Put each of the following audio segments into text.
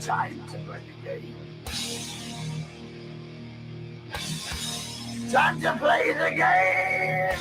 Time to play the game. Time to play the game!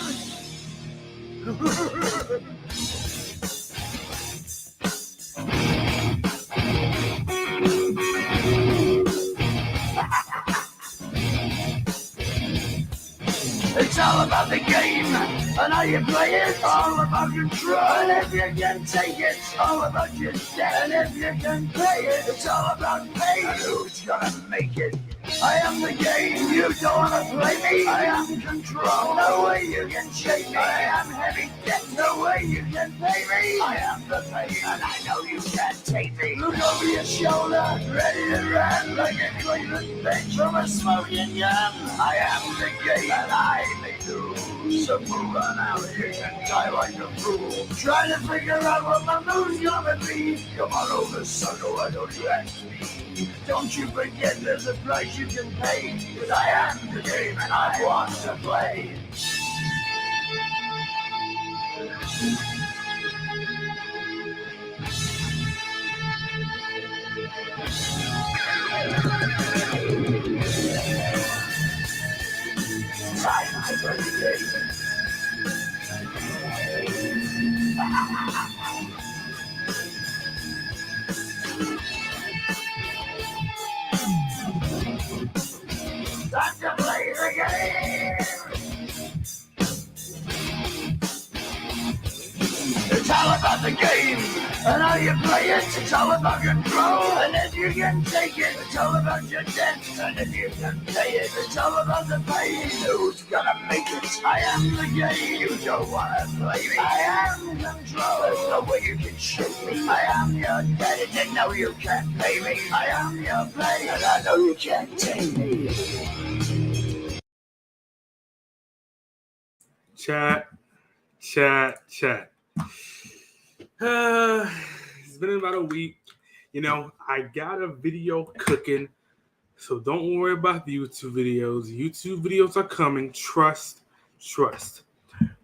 It's all about the game, and how you play it, all about control. And if you can take it, it's all about your debt. And if you can play it, it's all about fate. And who's gonna make it? I am the game, you don't wanna play me. I am control, no way you can shake me. I am heavy debt, no way you can pay me. I am the pain, and I know you can't take me. Look over your shoulder, ready to run like a Cleveland bench from a smoking gun. I am the game, and I may lose. So move on out here and die like a fool. Trying to figure out what my move's gonna be. Come on over, sucker, why don't you ask me? Don't you forget there's a price you can pay. Cause I am the game and I want to play. Time to play the game. Time to play the game! It's all about the game, and how you play it, it's all about control. And if you can take it, it's all about your debt. And if you can pay it, it's all about the pain. Who's gonna make it? I am the game. You don't wanna play me. I am control. There's no way you can shake me. I am your debt, and you know you can't pay me. I am your pain, and I know you can't take me. Chat. It's been about a week. You know, I got a video cooking, so don't worry about the YouTube videos. YouTube videos are coming. Trust.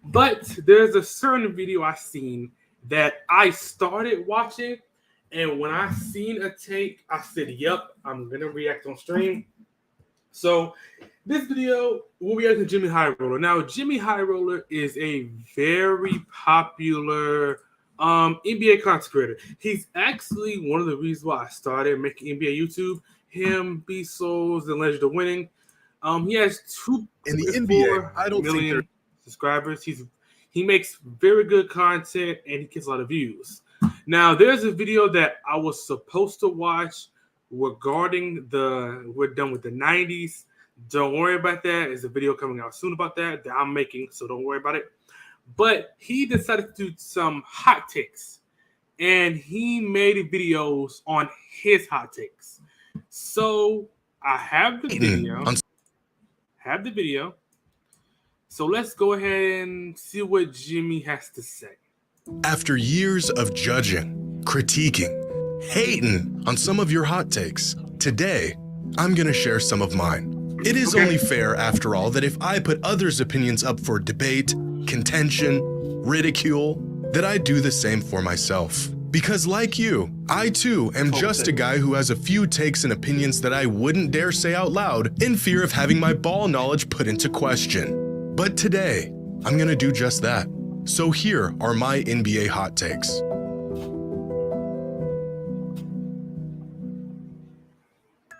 But there's a certain video I seen that I started watching, and when I seen a take, I said, "Yep, I'm gonna react on stream." So this video will be to Jimmyxhighroller. Now, Jimmyxhighroller is a very popular NBA content creator. He's actually one of the reasons why I started making NBA YouTube. Him, B Souls, and Legend of Winning. He has in the NBA. I don't million subscribers. He makes very good content and he gets a lot of views. Now, there's a video that I was supposed to watch regarding we're done with the 90s. Don't worry about that. There's a video coming out soon about that I'm making, so don't worry about it. But he decided to do some hot takes, and he made videos on his hot takes. So I have the video. So let's go ahead and see what Jimmy has to say. After years of judging, critiquing, hating on some of your hot takes, today I'm gonna share some of mine. It is only fair, after all, that if I put others' opinions up for debate, contention, ridicule, that I do the same for myself. Because like you, I too am just a guy who has a few takes and opinions that I wouldn't dare say out loud in fear of having my ball knowledge put into question. But today, I'm gonna do just that. So here are my NBA hot takes.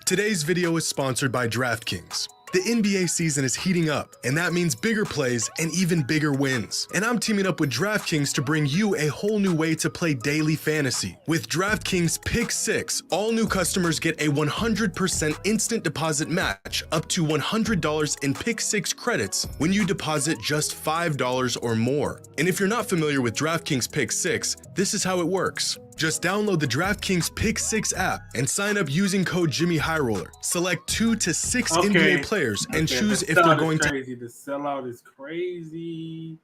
Today's video is sponsored by DraftKings. The NBA season is heating up, and that means bigger plays and even bigger wins. And I'm teaming up with DraftKings to bring you a whole new way to play daily fantasy. With DraftKings Pick 6, all new customers get a 100% instant deposit match up to $100 in Pick 6 credits when you deposit just $5 or more. And if you're not familiar with DraftKings Pick 6, this is how it works. Just download the DraftKings Pick 6 app and sign up using code Jimmyxhighroller. Select 2 to 6 NBA players and choose if they're going to. The sellout is crazy.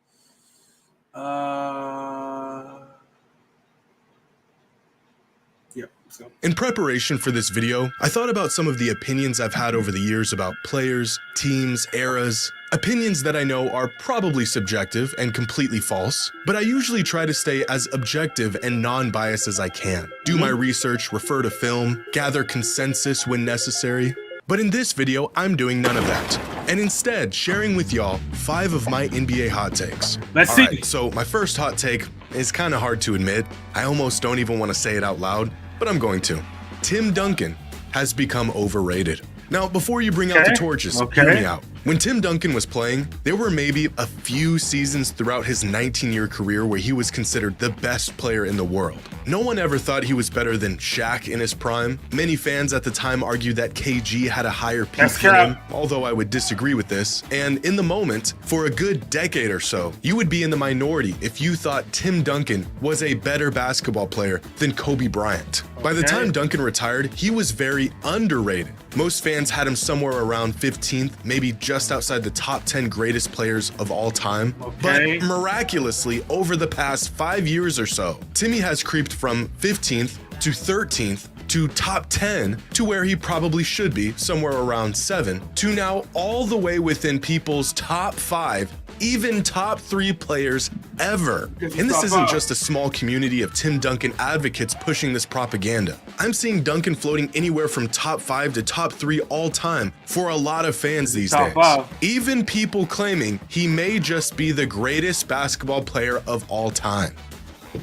Yeah. So. In preparation for this video, I thought about some of the opinions I've had over the years about players, teams, eras. Opinions that I know are probably subjective and completely false, but I usually try to stay as objective and non-biased as I can. Do my research, refer to film, gather consensus when necessary. But in this video, I'm doing none of that, and instead sharing with y'all 5 of my NBA hot takes. Let's All see. right, so my first hot take is kind of hard to admit. I almost don't even want to say it out loud, but I'm going to. Tim Duncan has become overrated. Now, before you bring out the torches, hear me out. When Tim Duncan was playing, there were maybe a few seasons throughout his 19-year career where he was considered the best player in the world. No one ever thought he was better than Shaq in his prime. Many fans at the time argued that KG had a higher peak than him, although I would disagree with this. And in the moment, for a good decade or so, you would be in the minority if you thought Tim Duncan was a better basketball player than Kobe Bryant. By the time Duncan retired, he was very underrated. Most fans had him somewhere around 15th, maybe just outside the top 10 greatest players of all time. But miraculously, over the past 5 years or so, Timmy has creeped from 15th to 13th to top 10 to where he probably should be, somewhere around 7, to now all the way within people's top 5, even top 3 players ever. And this isn't just a small community of Tim Duncan advocates pushing this propaganda. I'm seeing Duncan floating anywhere from top 5 to top 3 all time for a lot of fans these days. Even people claiming he may just be the greatest basketball player of all time.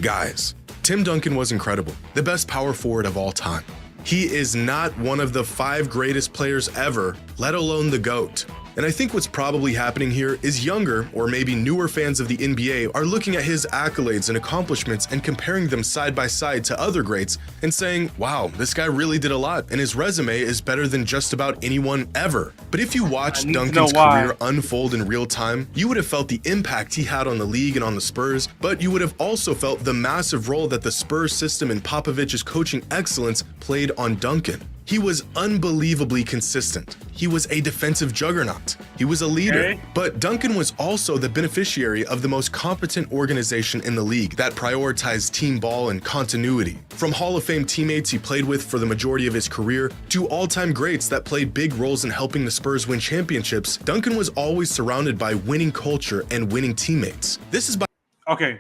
Guys, Tim Duncan was incredible, the best power forward of all time. He is not one of the 5 greatest players ever, let alone the GOAT. And I think what's probably happening here is younger or maybe newer fans of the NBA are looking at his accolades and accomplishments and comparing them side by side to other greats and saying, wow, this guy really did a lot and his resume is better than just about anyone ever. But if you watched Duncan's career unfold in real time, you would have felt the impact he had on the league and on the Spurs, but you would have also felt the massive role that the Spurs system and Popovich's coaching excellence played on Duncan. He was unbelievably consistent. He was a defensive juggernaut. He was a leader. But Duncan was also the beneficiary of the most competent organization in the league that prioritized team ball and continuity. From Hall of Fame teammates he played with for the majority of his career to all-time greats that played big roles in helping the Spurs win championships, Duncan was always surrounded by winning culture and winning teammates. This is by— Okay,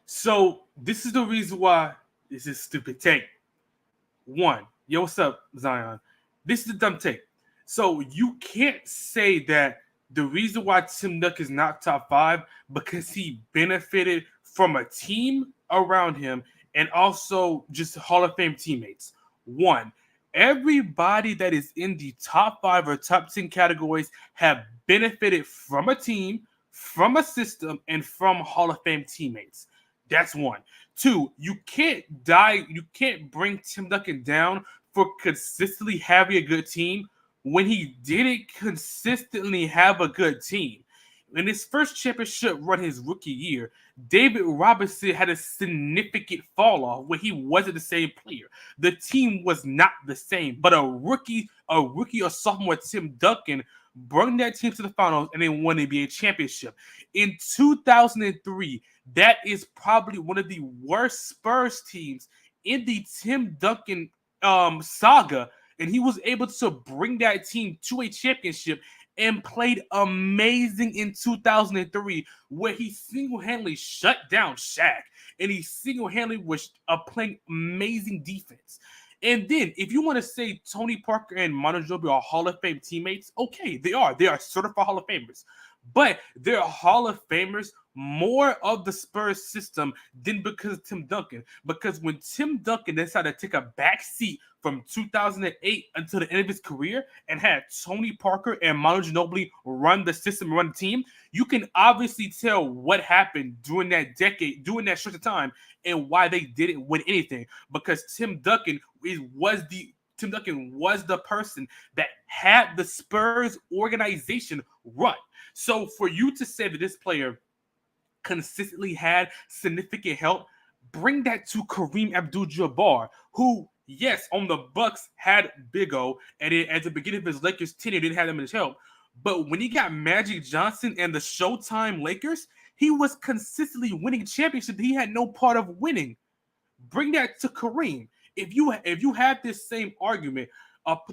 so this is the reason why this is stupid take. 1. Yo, what's up, Zion? This is the dumb take. So you can't say that the reason why Tim Duncan is not top 5 because he benefited from a team around him and also just Hall of Fame teammates. 1, everybody that is in the top 5 or top 10 categories have benefited from a team, from a system, and from Hall of Fame teammates. That's 1. 2, you can't bring Tim Duncan down for consistently having a good team when he didn't consistently have a good team. In his first championship run his rookie year, David Robinson had a significant fall off where he wasn't the same player. The team was not the same, but a rookie or sophomore Tim Duncan brought that team to the finals and then won the NBA championship. In 2003, that is probably one of the worst Spurs teams in the Tim Duncan saga, and he was able to bring that team to a championship and played amazing in 2003, where he single-handedly shut down Shaq, and he single-handedly was playing amazing defense. And then, if you want to say Tony Parker and Manu Ginobili are Hall of Fame teammates, okay, they are. They are certified Hall of Famers. But they're Hall of Famers more of the Spurs system than because of Tim Duncan. Because when Tim Duncan decided to take a back seat from 2008 until the end of his career and had Tony Parker and Manu Ginobili run the system, run the team, you can obviously tell what happened during that decade, during that stretch of time, and why they didn't win anything. Because Tim Duncan was the person that had the Spurs organization run. So for you to say that this player consistently had significant help, bring that to Kareem Abdul-Jabbar, who, yes, on the Bucks had Big O, and at the beginning of his Lakers tenure didn't have that much help. But when he got Magic Johnson and the Showtime Lakers, he was consistently winning championships he had no part of winning. Bring that to Kareem. if you have this same argument,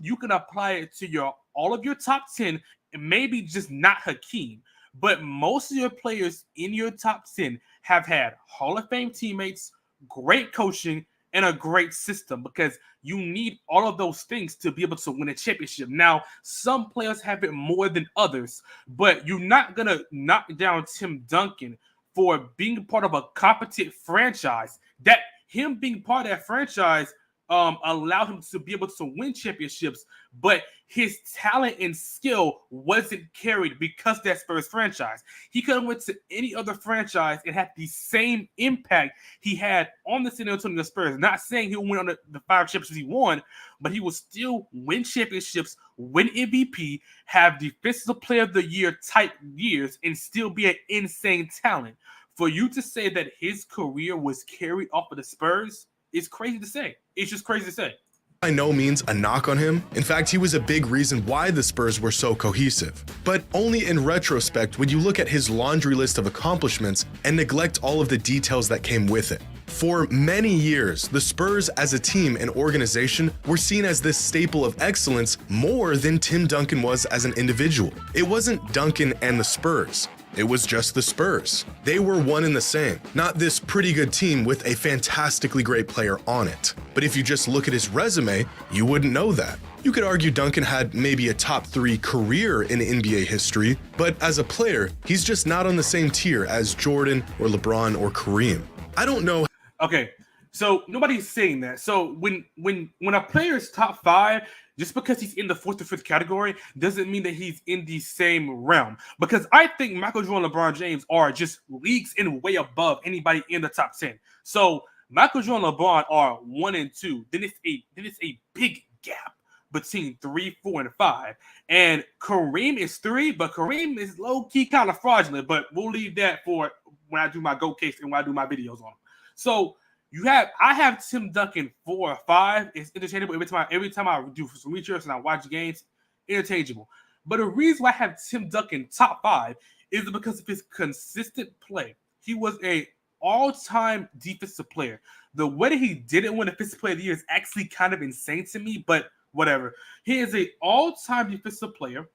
you can apply it to all of your top 10, and maybe just not Hakeem, but most of your players in your top 10 have had Hall of Fame teammates, great coaching, and a great system, because you need all of those things to be able to win a championship. Now, some players have it more than others, but you're not going to knock down Tim Duncan for being part of a competent franchise. That him being part of that franchise allowed him to be able to win championships, but his talent and skill wasn't carried because that Spurs franchise. He could have went to any other franchise and had the same impact he had on the San Antonio Spurs. Not saying he'll win on the 5 championships he won, but he will still win championships, win MVP, have Defensive Player of the Year type years, and still be an insane talent. For you to say that his career was carried off of the Spurs, it's crazy to say. It's just crazy to say. By no means a knock on him. In fact, he was a big reason why the Spurs were so cohesive. But only in retrospect would you look at his laundry list of accomplishments and neglect all of the details that came with it. For many years, the Spurs as a team and organization were seen as this staple of excellence more than Tim Duncan was as an individual. It wasn't Duncan and the Spurs. It was just the Spurs. They were one and the same, not this pretty good team with a fantastically great player on it. But if you just look at his resume, you wouldn't know that. You could argue Duncan had maybe a top 3 career in NBA history, but as a player, he's just not on the same tier as Jordan or LeBron or Kareem. I don't know. Okay, so nobody's saying that. So when a player is top 5, just because he's in the 4th or 5th category doesn't mean that he's in the same realm. Because I think Michael Jordan and LeBron James are just leagues and way above anybody in the top 10. So Michael Jordan and LeBron are 1 and 2. Then it's a big gap between 3, 4, and 5. And Kareem is 3, but Kareem is low-key kind of fraudulent. But we'll leave that for when I do my GOAT case and when I do my videos on him. So I have Tim Duncan 4 or 5. It's interchangeable every time I do some research and I watch games, interchangeable. But the reason why I have Tim Duncan top 5 is because of his consistent play. He was a all-time defensive player. The way that he didn't win Defensive Player of the Year is actually kind of insane to me, but whatever. He is an all-time defensive player.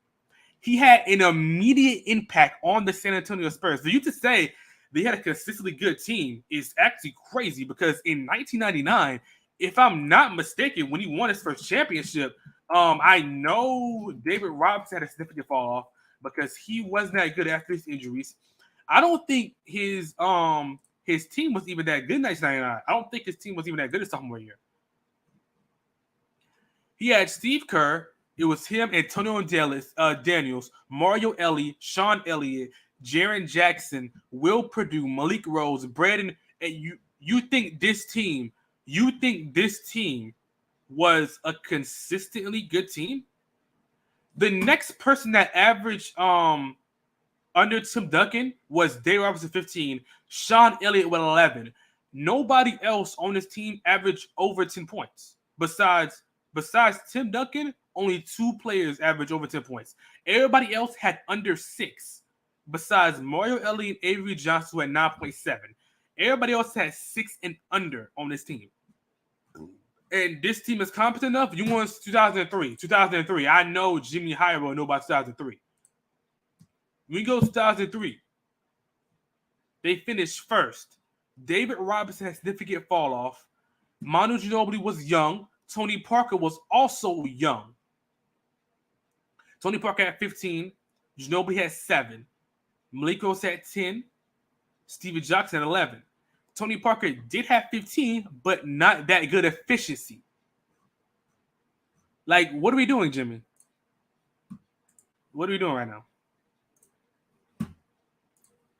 He had an immediate impact on the San Antonio Spurs. For you to say they had a consistently good team is actually crazy, because in 1999, if I'm not mistaken, when he won his first championship, I know David Robinson had a significant fall off because he wasn't that good after his injuries. I don't think his team was even that good in 1999. I don't think his team was even that good his sophomore year. He had Steve Kerr. It was him, Antonio Daniels, Mario Elie, Sean Elliott, Jaren Jackson, Will Perdue, Malik Rose, Braden, and you think this team was a consistently good team? The next person that averaged under Tim Duncan was David Robinson 15, Sean Elliott with 11. Nobody else on this team averaged over 10 points. Besides Tim Duncan, only 2 players averaged over 10 points. Everybody else had under 6. Besides Mario Elie and Avery Johnson, who had 9.7. Everybody else had 6 and under on this team. And this team is competent enough. You won 2003. 2003. I know Jimmyxhighroller know about 2003. We go 2003. They finished first. David Robinson had significant fall off. Manu Ginobili was young. Tony Parker was also young. Tony Parker had 15. Ginobili had 7. Malik Rose had 10. Steven Jackson had 11. Tony Parker did have 15, but not that good efficiency. Like, what are we doing, Jimmy? What are we doing right now?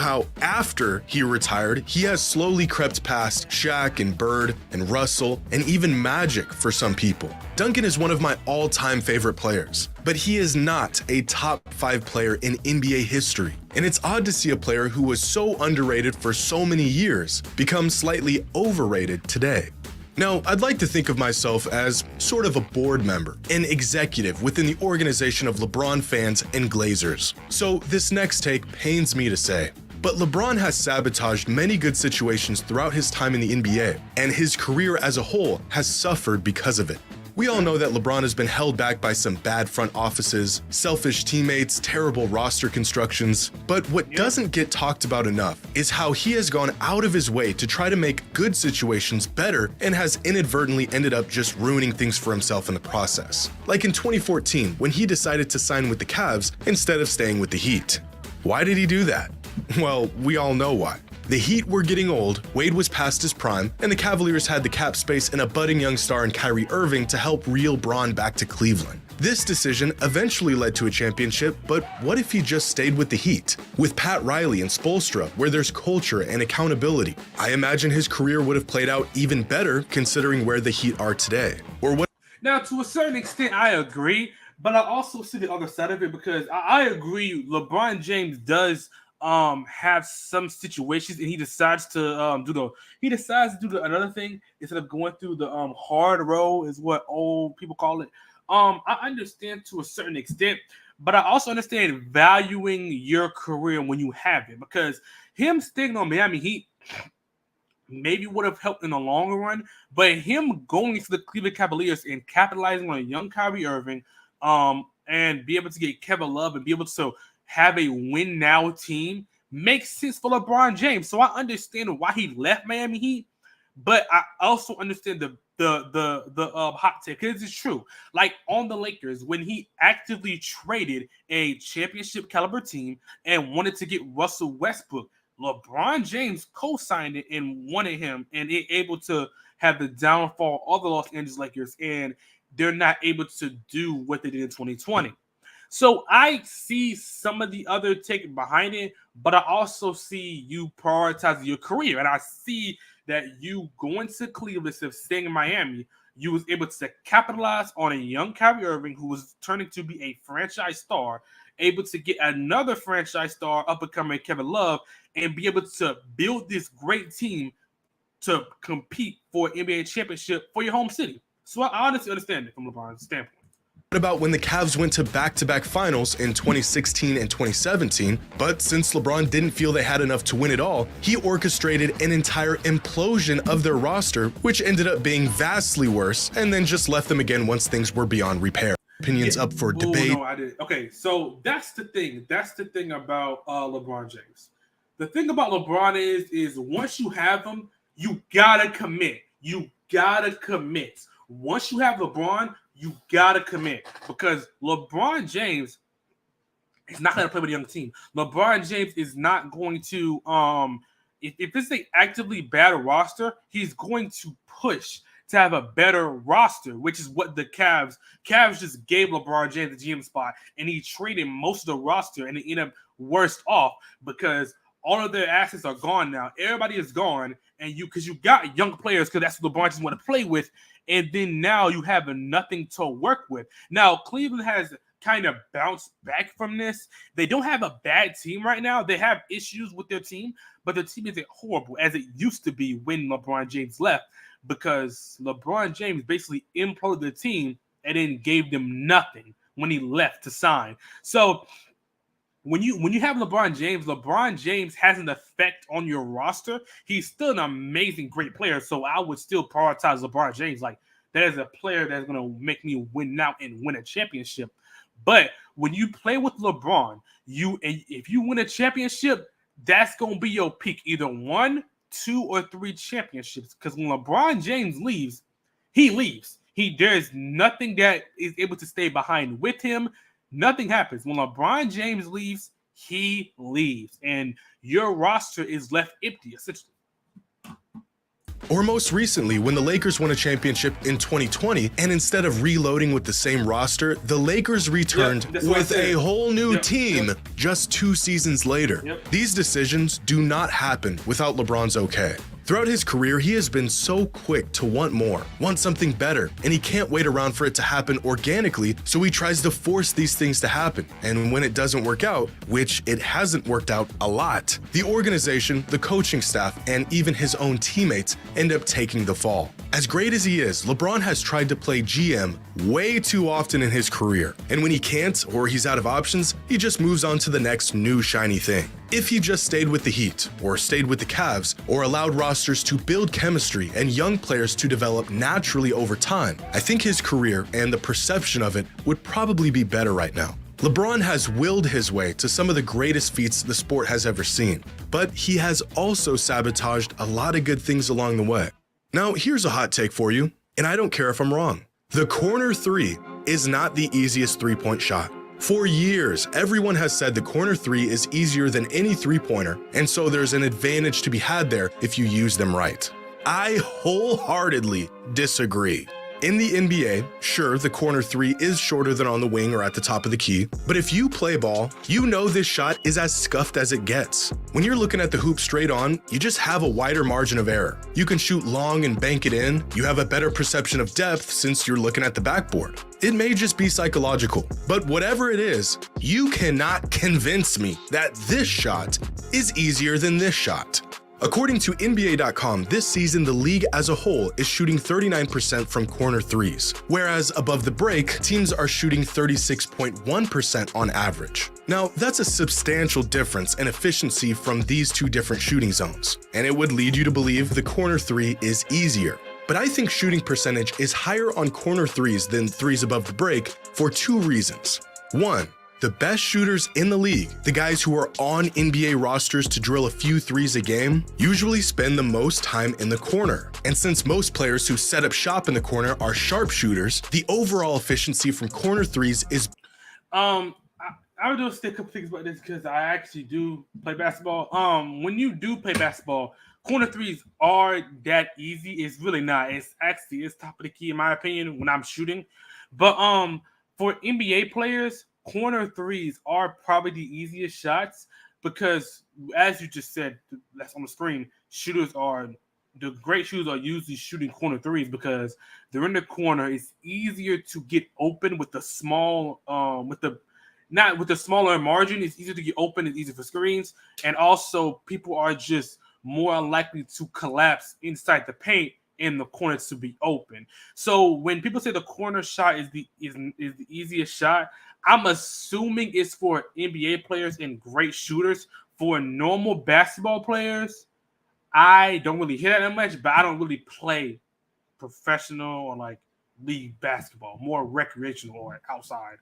How after he retired, he has slowly crept past Shaq and Bird and Russell and even Magic for some people. Duncan is one of my all-time favorite players, but he is not a top 5 player in NBA history. And it's odd to see a player who was so underrated for so many years become slightly overrated today. Now, I'd like to think of myself as sort of a board member, an executive within the organization of LeBron fans and Glazers. So this next take pains me to say, But LeBron has sabotaged many good situations throughout his time in the NBA, and his career as a whole has suffered because of it. We all know that LeBron has been held back by some bad front offices, selfish teammates, terrible roster constructions, but what doesn't get talked about enough is how he has gone out of his way to try to make good situations better and has inadvertently ended up just ruining things for himself in the process. Like in 2014, when he decided to sign with the Cavs instead of staying with the Heat. Why did he do that? Well, we all know why. The Heat were getting old, Wade was past his prime, and the Cavaliers had the cap space and a budding young star in Kyrie Irving to help reel Bron back to Cleveland. This decision eventually led to a championship, but what if he just stayed with the Heat? With Pat Riley and Spoelstra, where there's culture and accountability, I imagine his career would have played out even better considering where the Heat are today. Or what? Now, to a certain extent, I agree, but I also see the other side of it because I agree LeBron James does have some situations and he decides to do another thing instead of going through the hard road is what old people call it. I understand to a certain extent, but I also understand valuing your career when you have it, because him staying on Miami Heat maybe would have helped in the longer run, but him going to the Cleveland Cavaliers and capitalizing on a young Kyrie Irving and be able to get Kevin Love and be able to have a win now team makes sense for LeBron James. So I understand why he left Miami Heat, but I also understand the hot take, because it's true. Like on the Lakers, when he actively traded a championship caliber team and wanted to get Russell Westbrook, LeBron James co-signed it and wanted him, and able to have the downfall of the Los Angeles Lakers, and they're not able to do what they did in 2020. So I see some of the other take behind it, but I also see you prioritizing your career. And I see that you going to Cleveland instead of staying in Miami, you was able to capitalize on a young Kyrie Irving who was turning to be a franchise star, able to get another franchise star up and coming Kevin Love, and be able to build this great team to compete for an NBA championship for your home city. So I honestly understand it from LeBron's standpoint. What about when the Cavs went to back-to-back finals in 2016 and 2017, but since LeBron didn't feel they had enough to win it all, he orchestrated an entire implosion of their roster, which ended up being vastly worse, and then just left them again once things were beyond repair. Opinions up for debate. No, I didn't. Okay, so that's the thing. That's the thing about LeBron James. The thing about LeBron is once you have him, you gotta commit. You gotta commit. Once you have LeBron, you gotta commit, because LeBron James is not gonna play with a young team. LeBron James is not going to if it's an actively bad roster, he's going to push to have a better roster, which is what the Cavs just gave LeBron James the GM spot, and he traded most of the roster, and they ended up worse off because all of their assets are gone now. Everybody is gone, and because you got young players, because that's what LeBron just want to play with, and then now you have nothing to work with. Now, Cleveland has kind of bounced back from this. They don't have a bad team right now. They have issues with their team, but the team isn't horrible as it used to be when LeBron James left, because LeBron James basically imploded the team and then gave them nothing when he left to sign. So when you have LeBron James has an effect on your roster. He's still an amazing, great player. So I would still prioritize LeBron James. Like, that is a player that's going to make me win now and win a championship. But when you play with LeBron, if you win a championship, that's going to be your peak. Either 1, 2, or 3 championships. Because when LeBron James leaves, he leaves. There's nothing that is able to stay behind with him. Nothing happens. When LeBron James leaves, he leaves. And your roster is left empty, essentially. Or most recently, when the Lakers won a championship in 2020, and instead of reloading with the same roster, the Lakers returned with a whole new team just 2 seasons later. These decisions do not happen without LeBron's okay. Throughout his career, he has been so quick to want more, want something better, and he can't wait around for it to happen organically, so he tries to force these things to happen. And when it doesn't work out, which it hasn't worked out a lot, the organization, the coaching staff, and even his own teammates end up taking the fall. As great as he is, LeBron has tried to play GM way too often in his career, and when he can't or he's out of options, he just moves on to the next new shiny thing. If he just stayed with the Heat, or stayed with the Cavs, or allowed rosters to build chemistry and young players to develop naturally over time, I think his career and the perception of it would probably be better right now. LeBron has willed his way to some of the greatest feats the sport has ever seen, but he has also sabotaged a lot of good things along the way. Now, here's a hot take for you, and I don't care if I'm wrong. The corner three is not the easiest three-point shot. For years, everyone has said the corner three is easier than any three-pointer, and so there's an advantage to be had there if you use them right. I wholeheartedly disagree. In the NBA, sure, the corner three is shorter than on the wing or at the top of the key, but if you play ball, you know this shot is as scuffed as it gets. When you're looking at the hoop straight on, you just have a wider margin of error. You can shoot long and bank it in. You have a better perception of depth since you're looking at the backboard. It may just be psychological, but whatever it is, you cannot convince me that this shot is easier than this shot. According to NBA.com, this season the league as a whole is shooting 39% from corner threes, whereas above the break, teams are shooting 36.1% on average. Now, that's a substantial difference in efficiency from these two different shooting zones, and it would lead you to believe the corner three is easier. But I think shooting percentage is higher on corner threes than threes above the break for two reasons. One, the best shooters in the league, the guys who are on NBA rosters to drill a few threes a game, usually spend the most time in the corner. And since most players who set up shop in the corner are sharpshooters, the overall efficiency from corner threes is... I would just say a couple things about this because I actually do play basketball. When you do play basketball, corner threes are that easy. It's really not. It's top of the key in my opinion when I'm shooting. But for NBA players, corner threes are probably the easiest shots because, as you just said, that's on the screen, the great shooters are usually shooting corner threes because they're in the corner. It's easier to get open with the small, with the smaller margin. It's easier to get open. It's easier for screens, and also people are just more unlikely to collapse inside the paint in the corner to be open. So when people say the corner shot is the easiest shot, I'm assuming it's for NBA players and great shooters. For normal basketball players, I don't really hear that much, but I don't really play professional or like league basketball, more recreational or outside.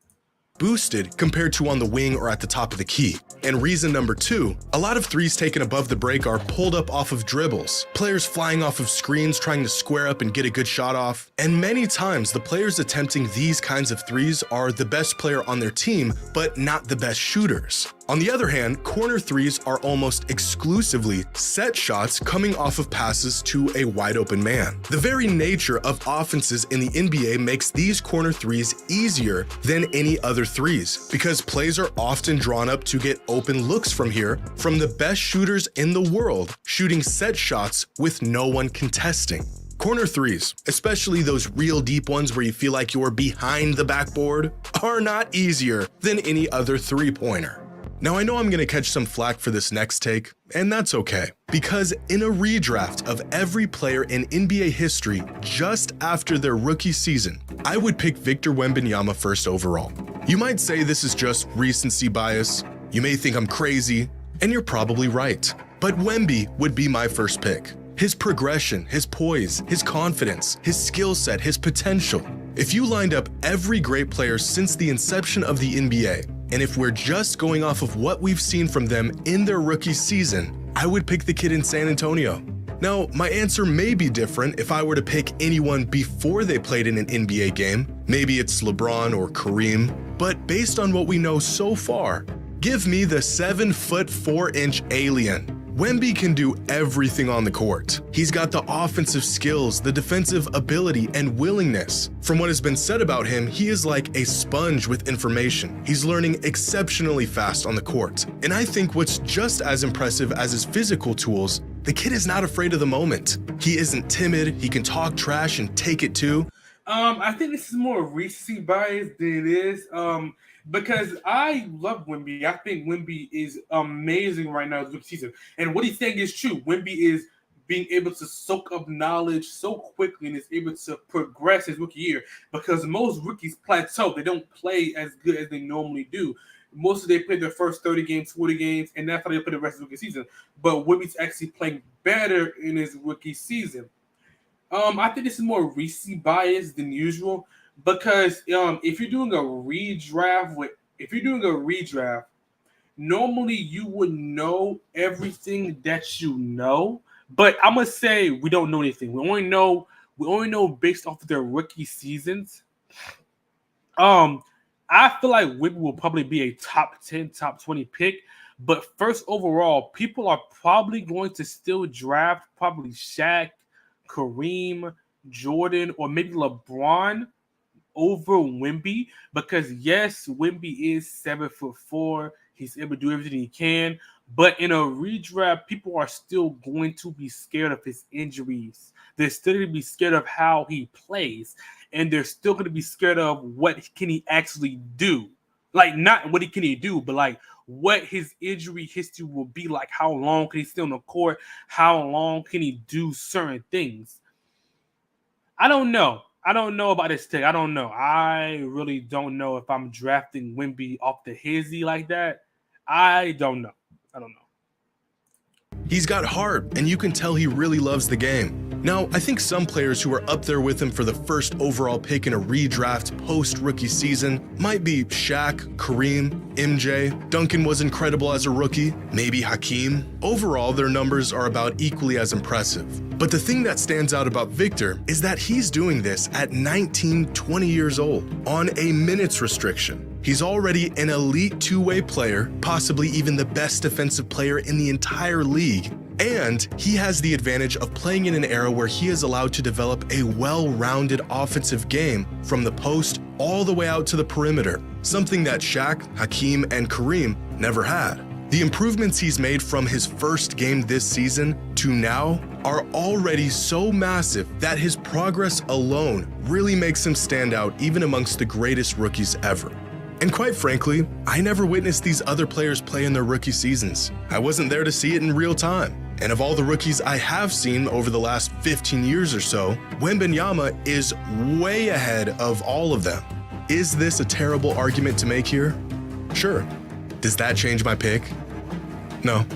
Boosted compared to on the wing or at the top of the key. And reason number two, a lot of threes taken above the break are pulled up off of dribbles, players flying off of screens trying to square up and get a good shot off. And many times the players attempting these kinds of threes are the best player on their team, but not the best shooters. On the other hand, corner threes are almost exclusively set shots coming off of passes to a wide open man. The very nature of offenses in the NBA makes these corner threes easier than any other threes because plays are often drawn up to get open looks from here from the best shooters in the world shooting set shots with no one contesting. Corner threes, especially those real deep ones where you feel like you're behind the backboard, are not easier than any other three-pointer. Now, I know I'm going to catch some flack for this next take, and that's okay, because in a redraft of every player in NBA history just after their rookie season, I would pick Victor Wembanyama first overall. You might say this is just recency bias, you may think I'm crazy, and you're probably right, but Wemby would be my first pick. His progression, his poise, his confidence, his skill set, his potential. If you lined up every great player since the inception of the NBA, and if we're just going off of what we've seen from them in their rookie season, I would pick the kid in San Antonio. Now, my answer may be different if I were to pick anyone before they played in an NBA game. Maybe it's LeBron or Kareem, but based on what we know so far, give me the 7'4" alien. Wemby can do everything on the court. He's got the offensive skills, the defensive ability, and willingness. From what has been said about him, he is like a sponge with information. He's learning exceptionally fast on the court. And I think what's just as impressive as his physical tools, the kid is not afraid of the moment. He isn't timid, he can talk trash and take it too. I think this is more recency bias than it is. Because I love Wemby. I think Wemby is amazing right now this season. And what he's saying is true. Wemby is being able to soak up knowledge so quickly and is able to progress his rookie year because most rookies plateau. They don't play as good as they normally do. Mostly they play their first 30 games, 40 games, and that's how they play the rest of the rookie season. But Wemby's actually playing better in his rookie season. I think this is more recency bias than usual because if you're doing a redraft, normally you would know everything that you know. But I'm gonna say we don't know anything. We only know based off of their rookie seasons. I feel like Wemby will probably be a top 10, top 20 pick. But first overall, people are probably going to still draft probably Shaq, Kareem, Jordan, or maybe LeBron over Wemby because yes, Wemby is 7'4". He's able to do everything he can, but in a redraft, people are still going to be scared of his injuries. They're still going to be scared of how he plays, and they're still going to be scared of what can he actually do. Like not what can he do, but like what his injury history will be like. How long can he stay on the court? How long can he do certain things? I don't know. I don't know about this take. I don't know. I really don't know if I'm drafting Wemby off the hizzy like that. I don't know. He's got heart, and you can tell he really loves the game. Now, I think some players who are up there with him for the first overall pick in a redraft post-rookie season might be Shaq, Kareem, MJ. Duncan was incredible as a rookie, maybe Hakeem. Overall, their numbers are about equally as impressive. But the thing that stands out about Victor is that he's doing this at 19, 20 years old on a minutes restriction. He's already an elite two-way player, possibly even the best defensive player in the entire league. And he has the advantage of playing in an era where he is allowed to develop a well-rounded offensive game from the post all the way out to the perimeter, something that Shaq, Hakeem, and Kareem never had. The improvements he's made from his first game this season to now are already so massive that his progress alone really makes him stand out even amongst the greatest rookies ever. And quite frankly, I never witnessed these other players play in their rookie seasons. I wasn't there to see it in real time. And of all the rookies I have seen over the last 15 years or so, Wembanyama is way ahead of all of them. Is this a terrible argument to make here? Sure. Does that change my pick? No.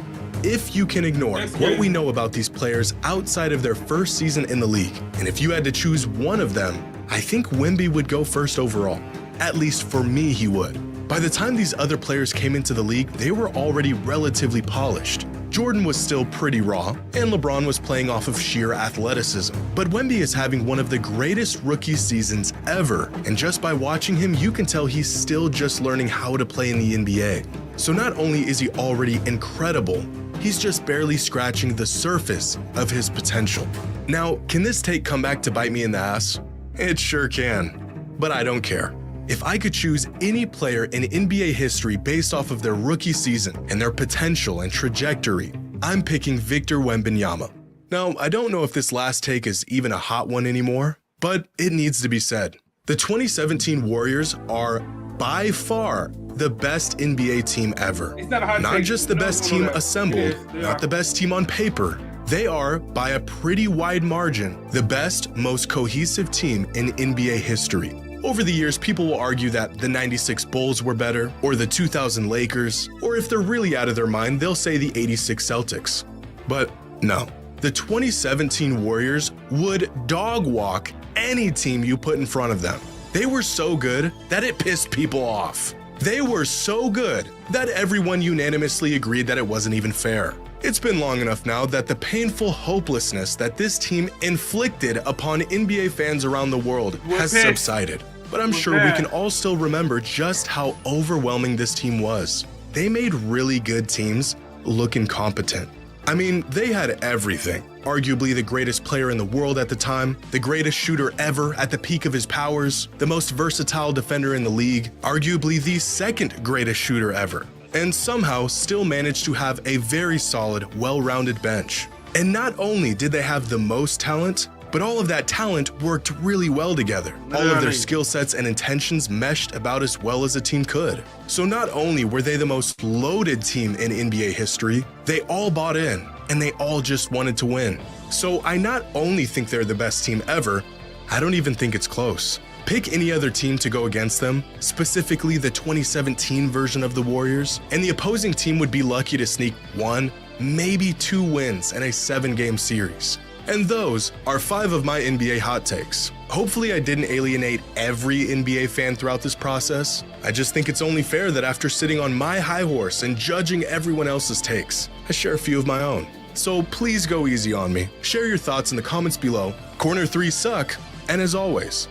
If you can ignore what we know about these players outside of their first season in the league, and if you had to choose one of them, I think Wemby would go first overall. At least for me, he would. By the time these other players came into the league, they were already relatively polished. Jordan was still pretty raw, and LeBron was playing off of sheer athleticism. But Wemby is having one of the greatest rookie seasons ever, and just by watching him, you can tell he's still just learning how to play in the NBA. So not only is he already incredible, he's just barely scratching the surface of his potential. Now, can this take come back to bite me in the ass? It sure can, but I don't care. If I could choose any player in NBA history based off of their rookie season and their potential and trajectory, I'm picking Victor Wembanyama. Now, I don't know if this last take is even a hot one anymore, but it needs to be said. The 2017 Warriors are by far the best NBA team ever. It's not a hot Not take. just the best team assembled, not the best team on paper. They are, by a pretty wide margin, the best, most cohesive team in NBA history. Over the years, people will argue that the 96 Bulls were better, or the 2000 Lakers, or if they're really out of their mind, they'll say the 86 Celtics. But no, the 2017 Warriors would dog walk any team you put in front of them. They were so good that it pissed people off. They were so good that everyone unanimously agreed that it wasn't even fair. It's been long enough now that the painful hopelessness that this team inflicted upon NBA fans around the world has subsided. But I'm sure we can all still remember just how overwhelming this team was. They made really good teams look incompetent. I mean, they had everything. Arguably the greatest player in the world at the time, the greatest shooter ever at the peak of his powers, the most versatile defender in the league, arguably the second greatest shooter ever, and somehow still managed to have a very solid, well-rounded bench. And not only did they have the most talent, but all of that talent worked really well together. All of their skill sets and intentions meshed about as well as a team could. So not only were they the most loaded team in NBA history, they all bought in, and they all just wanted to win. So I not only think they're the best team ever, I don't even think it's close. Pick any other team to go against them, specifically the 2017 version of the Warriors, and the opposing team would be lucky to sneak 1, maybe 2 wins in a 7-game series. And those are 5 of my NBA hot takes. Hopefully I didn't alienate every NBA fan throughout this process. I just think it's only fair that after sitting on my high horse and judging everyone else's takes, I share a few of my own. So please go easy on me. Share your thoughts in the comments below. Corner 3 suck, and as always,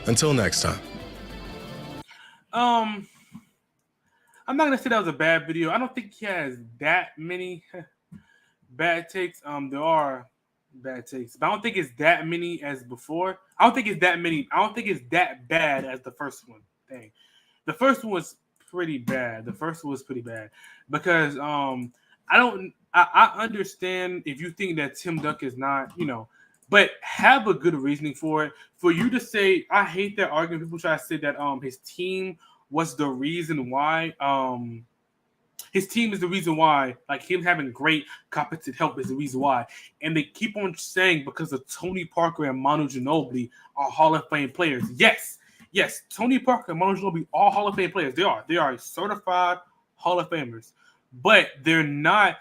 until next time. I'm not gonna say that was a bad video. I don't think he has that many bad takes. There are bad takes, but I don't think it's that many as before. I don't think it's that many. I don't think it's that bad as the first one. Dang, the first one was pretty bad. The first one was pretty bad because I understand if you think that Tim Duncan is not, but have a good reasoning for it. For you to say, I hate that argument. People try to say that his team was the reason why. His team is the reason why, like him having great competent help is the reason why. And they keep on saying because of Tony Parker and Manu Ginobili are Hall of Fame players. Yes, Tony Parker and Manu Ginobili are Hall of Fame players. They are certified Hall of Famers. But they're not.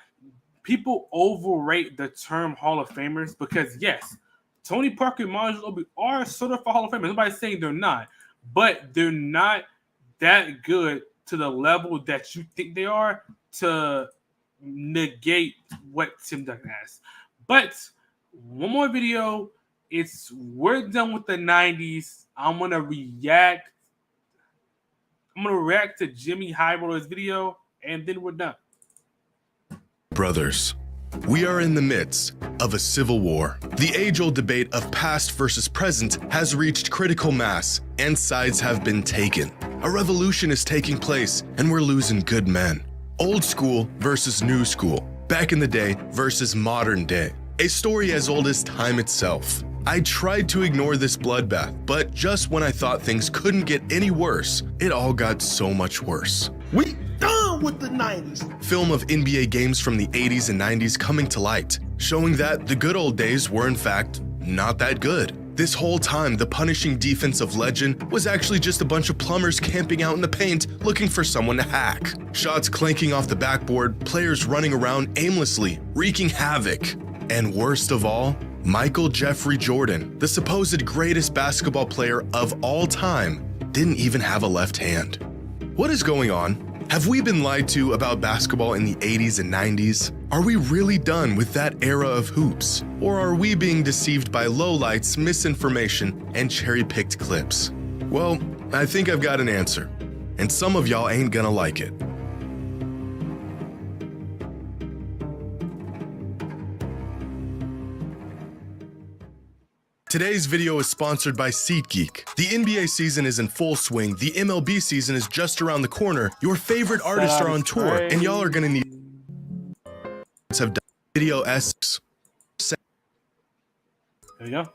People overrate the term Hall of Famers because, yes, Tony Parker and Manu Ginobili are certified Hall of Famers. Nobody's saying they're not. But they're not that good to the level that you think they are to negate what Tim Duncan has. But one more video. We're done with the 90s. I'm gonna react to Jimmyxhighroler's video, and then we're done. Brothers, we are in the midst of a civil war. The age-old debate of past versus present has reached critical mass, and sides have been taken. A revolution is taking place, and we're losing good men. Old school versus new school. Back in the day versus modern day. A story as old as time itself. I tried to ignore this bloodbath, but just when I thought things couldn't get any worse, it all got so much worse. We done with the 90s. Film of NBA games from the 80s and 90s coming to light, showing that the good old days were in fact not that good. This whole time, the punishing defensive legend was actually just a bunch of plumbers camping out in the paint looking for someone to hack. Shots clanking off the backboard, players running around aimlessly, wreaking havoc. And worst of all, Michael Jeffrey Jordan, the supposed greatest basketball player of all time, didn't even have a left hand. What is going on? Have we been lied to about basketball in the 80s and 90s? Are we really done with that era of hoops? Or are we being deceived by lowlights, misinformation, and cherry-picked clips? Well, I think I've got an answer, and some of y'all ain't gonna like it. Today's video is sponsored by SeatGeek. The NBA season is in full swing, the MLB season is just around the corner, your favorite artists are on tour, and y'all are gonna need have done video essays. There you go.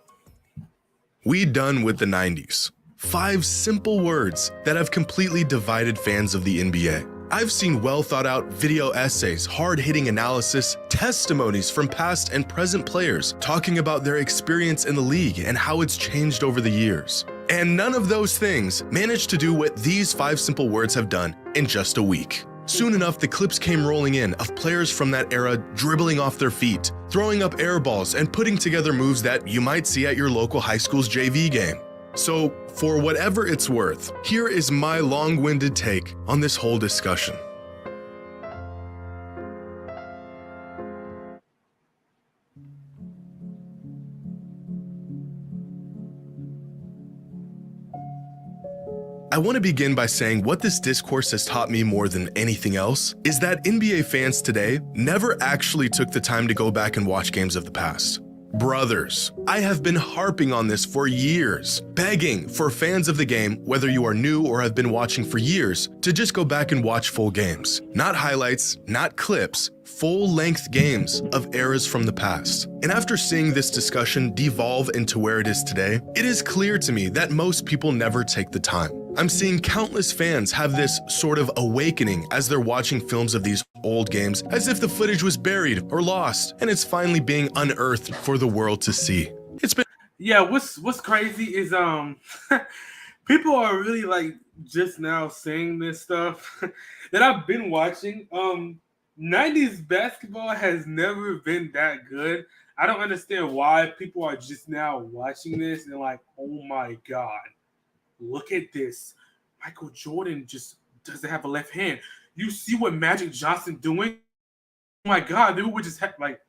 We done with the 90s. 5 simple words that have completely divided fans of the NBA. I've seen well thought out video essays, hard-hitting analysis, testimonies from past and present players talking about their experience in the league and how it's changed over the years. And none of those things managed to do what these 5 simple words have done in just a week. Soon enough, the clips came rolling in of players from that era dribbling off their feet, throwing up air balls, and putting together moves that you might see at your local high school's JV game. So, for whatever it's worth, here is my long-winded take on this whole discussion. I want to begin by saying what this discourse has taught me more than anything else is that NBA fans today never actually took the time to go back and watch games of the past. Brothers, I have been harping on this for years, begging for fans of the game, whether you are new or have been watching for years, to just go back and watch full games. Not highlights, not clips, full-length games of eras from the past. And after seeing this discussion devolve into where it is today, it is clear to me that most people never take the time. I'm seeing countless fans have this sort of awakening as they're watching films of these old games as if the footage was buried or lost and it's finally being unearthed for the world to see. It's been Yeah, what's crazy is People are really like just now saying this stuff that I've been watching. 90s basketball has never been that good. I don't understand why people are just now watching this and like, oh my god, look at this. Michael Jordan just doesn't have a left hand. You see what Magic Johnson doing? Oh my god, people would just have like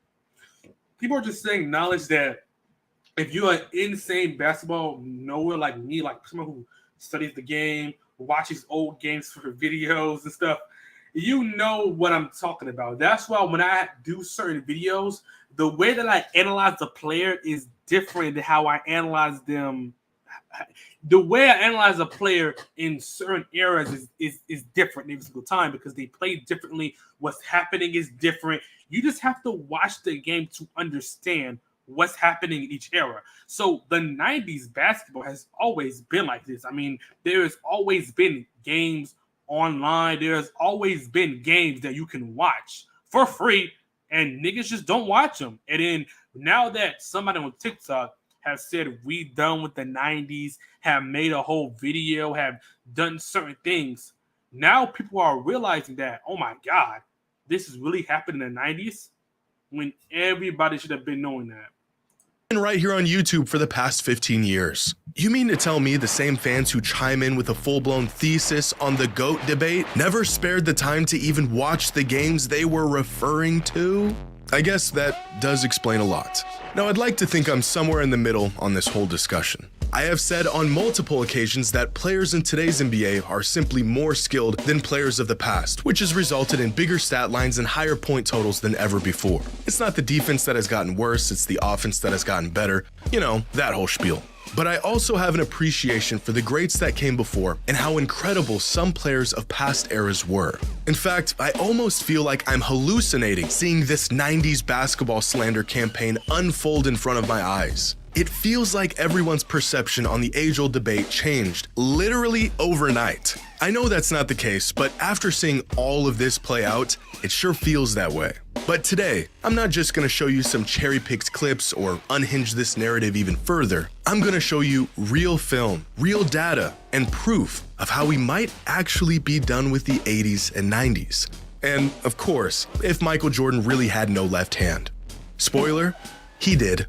people are just saying knowledge that if you're an insane basketball knower like me, like someone who studies the game, watches old games for videos and stuff, you know what I'm talking about. That's why when I do certain videos, the way that I analyze the player is different than how I analyze them. The way I analyze a player in certain eras is different every single time because they play differently. What's happening is different. You just have to watch the game to understand what's happening in each era. So the 90s basketball has always been like this. I mean, there's always been games online. There's always been games that you can watch for free, and niggas just don't watch them. And then now that somebody on TikTok have said we done with the 90s, have made a whole video, have done certain things, now people are realizing that, oh my God, this is really happening in the 90s when everybody should have been knowing that. And right here on YouTube for the past 15 years. You mean to tell me the same fans who chime in with a full-blown thesis on the GOAT debate never spared the time to even watch the games they were referring to? I guess that does explain a lot. Now, I'd like to think I'm somewhere in the middle on this whole discussion. I have said on multiple occasions that players in today's NBA are simply more skilled than players of the past, which has resulted in bigger stat lines and higher point totals than ever before. It's not the defense that has gotten worse, it's the offense that has gotten better. You know, that whole spiel. But I also have an appreciation for the greats that came before and how incredible some players of past eras were. In fact, I almost feel like I'm hallucinating seeing this 90s basketball slander campaign unfold in front of my eyes. It feels like everyone's perception on the age-old debate changed literally overnight. I know that's not the case, but after seeing all of this play out, it sure feels that way. But today, I'm not just gonna show you some cherry-picked clips or unhinge this narrative even further. I'm gonna show you real film, real data, and proof of how we might actually be done with the 80s and 90s. And of course, if Michael Jordan really had no left hand. Spoiler, he did.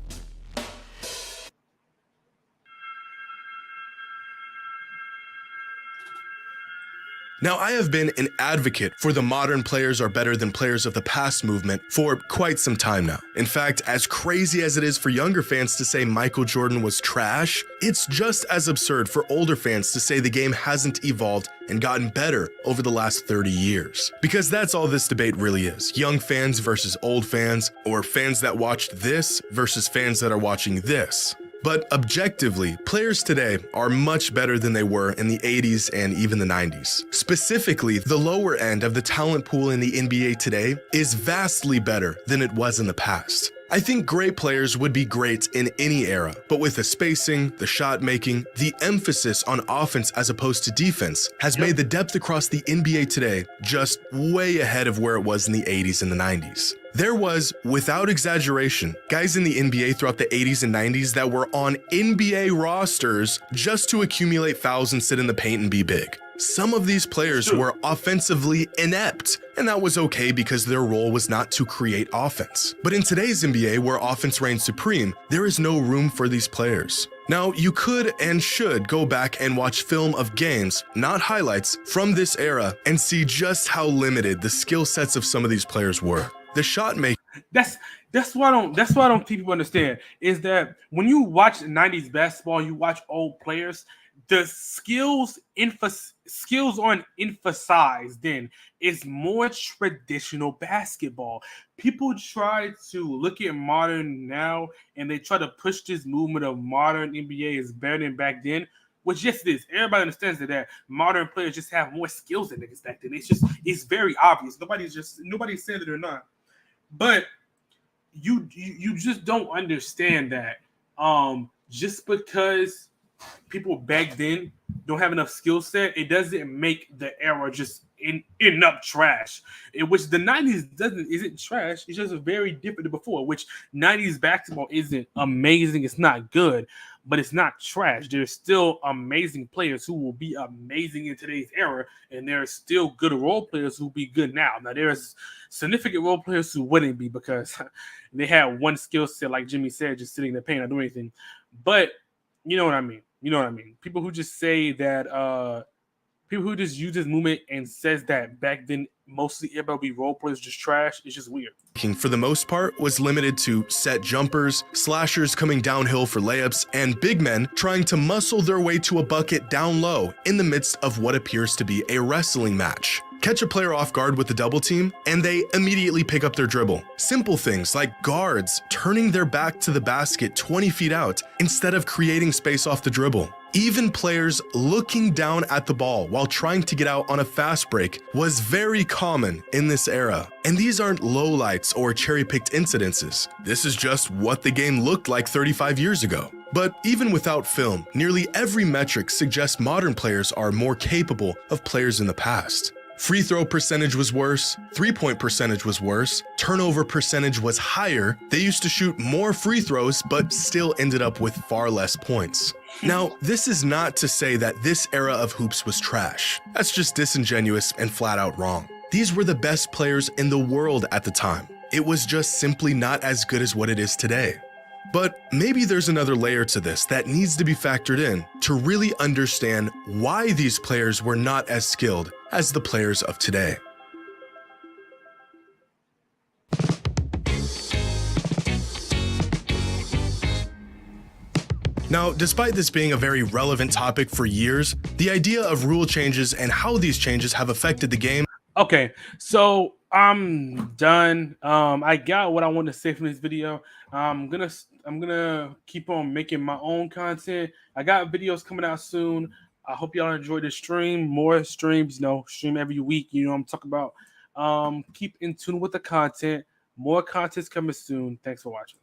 Now, I have been an advocate for the modern players are better than players of the past movement for quite some time now. In fact, as crazy as it is for younger fans to say Michael Jordan was trash, it's just as absurd for older fans to say the game hasn't evolved and gotten better over the last 30 years. Because that's all this debate really is. Young fans versus old fans, or fans that watched this versus fans that are watching this. But objectively, players today are much better than they were in the 80s and even the 90s. Specifically, the lower end of the talent pool in the NBA today is vastly better than it was in the past. I think great players would be great in any era, but with the spacing, the shot making, the emphasis on offense as opposed to defense has made the depth across the NBA today just way ahead of where it was in the 80s and the 90s. There was, without exaggeration, guys in the NBA throughout the 80s and 90s that were on NBA rosters just to accumulate fouls and sit in the paint and be big. Some of these players were offensively inept, and that was okay because their role was not to create offense. But in today's NBA, where offense reigns supreme, there is no room for these players. Now, you could and should go back and watch film of games, not highlights, from this era and see just how limited the skill sets of some of these players were. The shot making. That's what I don't think people understand is that when you watch 90s basketball, you watch old players, the skills aren't emphasized then. It's more traditional basketball. People try to look at modern now and they try to push this movement of modern NBA is better than back then, which yes it is. Everybody understands that modern players just have more skills than niggas back then. It's very obvious. Nobody's saying it or not. But you just don't understand that just because people back then don't have enough skill set, it doesn't make the era just enough trash. Which the 90s isn't trash. It's just very different than before. Which 90s basketball isn't amazing. It's not good. but it's not trash. There's still amazing players who will be amazing in today's era, and there's still good role players who will be good now. Now, there's significant role players who wouldn't be because they had one skill set, like Jimmy said, just sitting in the paint, not doing anything. But you know what I mean. You know what I mean. People who just say that, people who just use this movement and says that back then mostly MLB role players just trash, it's just weird. For the most part, was limited to set jumpers, slashers coming downhill for layups, and big men trying to muscle their way to a bucket down low in the midst of what appears to be a wrestling match. Catch a player off guard with the double team, and they immediately pick up their dribble. Simple things like guards turning their back to the basket 20 feet out instead of creating space off the dribble. Even players looking down at the ball while trying to get out on a fast break was very common in this era. And these aren't lowlights or cherry-picked incidences. This is just what the game looked like 35 years ago. But even without film, nearly every metric suggests modern players are more capable of players in the past. Free throw percentage was worse, three-point percentage was worse, turnover percentage was higher. They used to shoot more free throws, but still ended up with far less points. Now, this is not to say that this era of hoops was trash. That's just disingenuous and flat out wrong. These were the best players in the world at the time. It was just simply not as good as what it is today. But maybe there's another layer to this that needs to be factored in to really understand why these players were not as skilled as the players of today. Now, despite this being a very relevant topic for years, the idea of rule changes and how these changes have affected the game. Okay, so I'm done. I got what I wanted to say from this video. I'm gonna keep on making my own content. I got videos coming out soon. I hope y'all enjoyed the stream. More streams, stream every week. You know what I'm talking about. Keep in tune with the content. More content's coming soon. Thanks for watching.